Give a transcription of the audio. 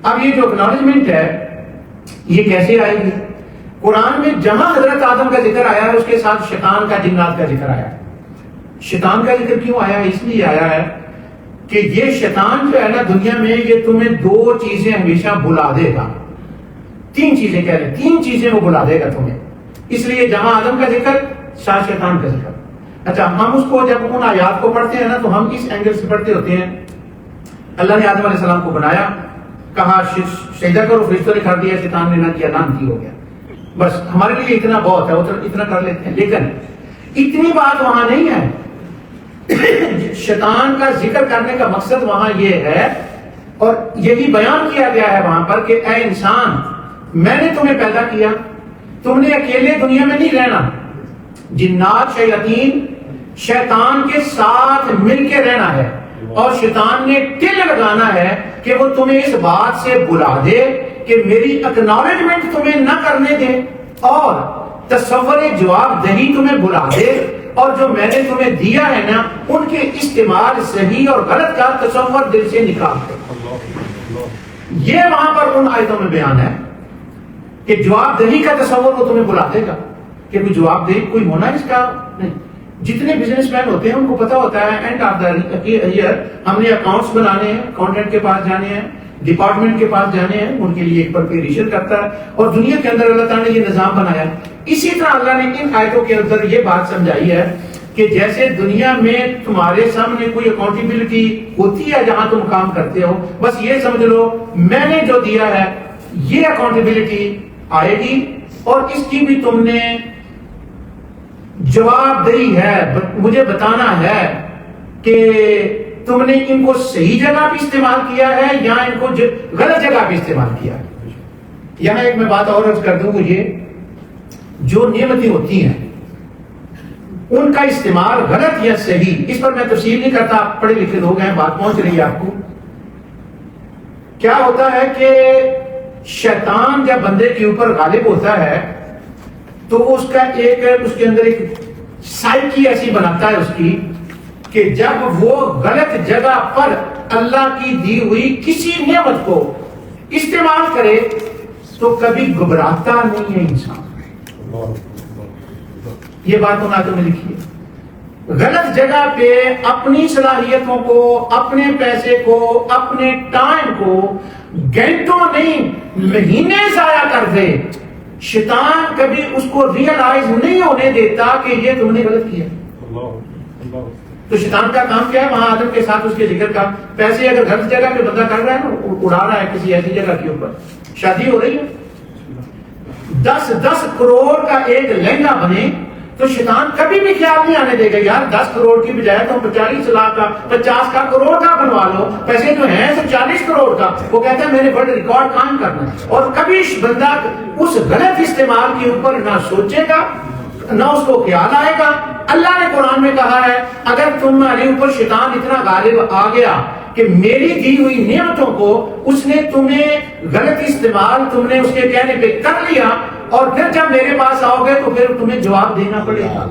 اب یہ جو اکنالجمنٹ ہے یہ کیسے آئے گی؟ قرآن میں جہاں حضرت آدم کا ذکر آیا ہے اس کے ساتھ شیطان کا، جنات کا ذکر آیا ہے۔ شیطان کا ذکر کیوں آیا ہے؟ اس لیے آیا ہے کہ یہ شیطان جو ہے نا دنیا میں یہ تمہیں دو چیزیں ہمیشہ بلا دے گا، تین چیزیں کہہ رہے ہیں، تین چیزیں وہ بلا دے گا تمہیں، اس لیے جہاں آدم کا ذکر ساتھ شیطان کا ذکر۔ اچھا، ہم اس کو جب ان آیات کو پڑھتے ہیں نا تو ہم اس اینگل سے پڑھتے ہوتے ہیں، اللہ نے آدم علیہ السلام کو بنایا، کہا سجدہ کرو، فرشتوں نے کر دیا، شیطان نے نہ کیا، لعنتی ہو گیا، بس ہمارے لیے اتنا بہت ہے، اتنا کر لیتے ہیں۔ لیکن اتنی بات وہاں نہیں ہے، شیطان کا ذکر کرنے کا مقصد وہاں یہ ہے اور یہی بیان کیا گیا ہے وہاں پر کہ اے انسان، میں نے تمہیں پیدا کیا، تم نے اکیلے دنیا میں نہیں رہنا، جنات شیاطین شیطان کے ساتھ مل کے رہنا ہے، اور شیطان نے ٹل لگانا ہے کہ وہ تمہیں اس بات سے بلا دے کہ میری اکنالجمنٹ تمہیں نہ کرنے دے، اور تصور جواب دہی تمہیں بلا دے، اور جو میں نے تمہیں دیا ہے نا ان کے استعمال صحیح اور غلط کا تصور دل سے نکال دے۔ یہ وہاں پر ان آیتوں میں بیان ہے کہ جواب دہی کا تصور وہ تمہیں بلا دے گا، کہ کوئی جواب دہی کوئی ہونا اس کا نہیں۔ جتنے بزنس مین ہوتے ہیں ان کو پتا ہوتا ہے اینڈ آف دا ایئر ہم نے اکاؤنٹس بنانے ہیں، اکاؤنٹنٹ کے پاس جانے ہیں، ڈپارٹمنٹ کے پاس جانے ہیں، ان کے لیے ایک پریپریشن کرتا ہے، اور دنیا کے اندر اللہ تعالیٰ نے یہ نظام بنایا۔ اسی طرح اللہ نے ان آیتوں کے اندر یہ بات سمجھائی ہے کہ جیسے دنیا میں تمہارے سامنے کوئی اکاؤنٹیبلٹی ہوتی ہے جہاں تم کام کرتے ہو، بس یہ سمجھ لو میں نے جو دیا ہے یہ اکاؤنٹیبلٹی آئے گی، اور اس کی بھی تم نے جواب دہی ہے، مجھے بتانا ہے کہ تم نے ان کو صحیح جگہ پہ استعمال کیا ہے یا ان کو غلط جگہ پہ استعمال کیا ہے۔ یہاں ایک میں بات اور عرض کر دوں، یہ جو نعمتیں ہوتی ہیں ان کا استعمال غلط یا صحیح، اس پر میں تفصیل نہیں کرتا، آپ پڑھے لکھے لوگ ہیں، بات پہنچ رہی ہے آپ کو۔ کیا ہوتا ہے کہ شیطان جب بندے کے اوپر غالب ہوتا ہے تو اس کا اس کے اندر ایک سائیکی ایسی بناتا ہے اس کی کہ جب وہ غلط جگہ پر اللہ کی دی ہوئی کسی نعمت کو استعمال کرے تو کبھی گھبراتا نہیں ہے انسان۔ یہ بات ہونا تو میں لکھی ہے، غلط جگہ پہ اپنی صلاحیتوں کو، اپنے پیسے کو، اپنے ٹائم کو گھنٹوں نہیں مہینے ضائع کر دے، شیطان کبھی اس کو ریئلائز نہیں ہونے دیتا کہ یہ تم نے غلط کیا۔ تو شیطان کا کام کیا ہے؟ وہاں آدم کے ساتھ اس کے ذکر کا، پیسے اگر غلط جگہ پہ بندہ کر رہا ہے نا، اڑا رہا ہے کسی ایسی جگہ کے اوپر، شادی ہو رہی ہے، 10 کروڑ کا ایک لہنگا بنے تو شیطان کبھی بھی خیال نہیں آنے دے گا یار 10 کروڑ کی بجائے تو 45 لاکھ کا، 50 کا، کروڑ کا بنوا لو، پیسے جو ہیں 40 کروڑ کا۔ وہ کہتا ہے میں نے ورلڈ ریکارڈ قائم کرنا ہے، اور کبھی بندہ اس غلط استعمال کے اوپر نہ سوچے گا نہ اس کو خیال آئے گا۔ اللہ نے قرآن میں کہا ہے اگر تمہارے اوپر شیطان اتنا غالب آ گیا کہ میری دی ہوئی نعمتوں کو اس نے تمہیں غلط استعمال، تم نے اس کے کہنے پہ کر لیا، اور پھر جب میرے پاس آؤ گے تو پھر تمہیں جواب دینا پڑے گا۔